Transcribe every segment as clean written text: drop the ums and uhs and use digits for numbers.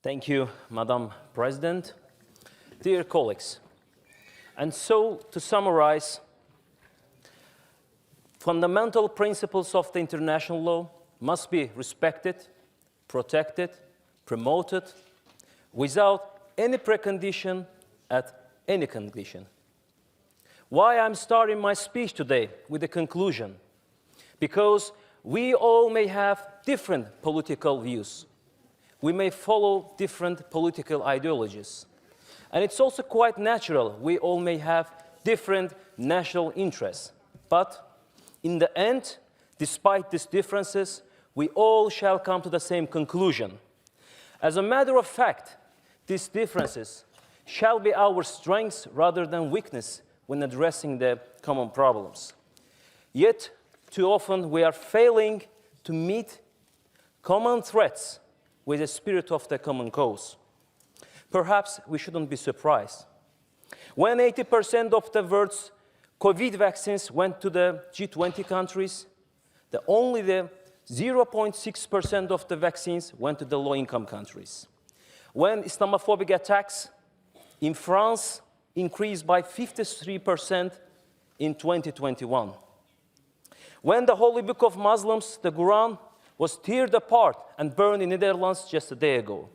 Thank you, Madam President. Dear colleagues, and so to summarize, fundamental principles of the international law must be respected, protected, promoted, without any precondition at any condition. Why I'm starting my speech today with a conclusion? Because we all may have different political views. We may follow different political ideologies. And it's also quite natural, we all may have different national interests. But in the end, despite these differences, we all shall come to the same conclusion. As a matter of fact, these differences shall be our strengths rather than weakness when addressing the common problems. Yet, too often we are failing to meet common threats with the spirit of the common cause. Perhaps we shouldn't be surprised. When 80% of the world's COVID vaccines went to the G20 countries, only the 0.6% of the vaccines went to the low-income countries. When Islamophobic attacks in France increased by 53% in 2021. When the holy book of Muslims, the Quran, was torn apart and burned in the Netherlands just a day ago.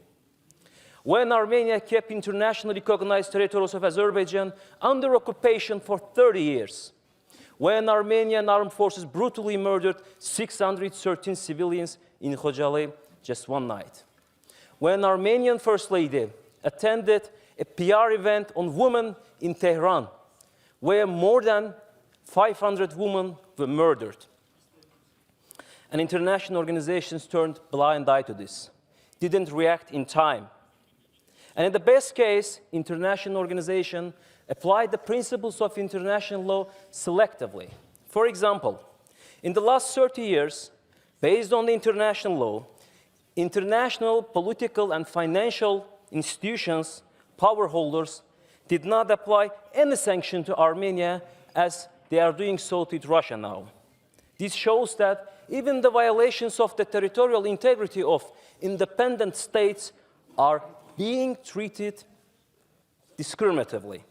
When Armenia kept internationally recognized territories of Azerbaijan under occupation for 30 years. When Armenian armed forces brutally murdered 613 civilians in Khojaly just one night. When Armenian First Lady attended a PR event on women in Tehran, where more than 500 women were murdered. And international organizations turned a blind eye to this, didn't react in time. And in the best case, international organizations applied the principles of international law selectively. For example, in the last 30 years, based on the international law, international political and financial institutions, power holders, did not apply any sanction to Armenia as they are doing so to Russia now. This shows that even the violations of the territorial integrity of independent states are being treated discriminatively.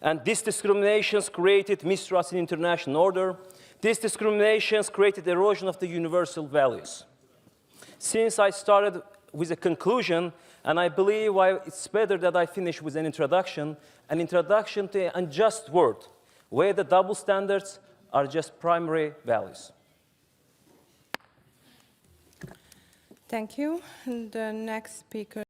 And these discriminations created mistrust in international order. These discriminations created erosion of the universal values. Since I started with a conclusion, and I believe it's better that I finish with an introduction to an unjust world, where the double standards are just primary values. Thank you. The next speaker.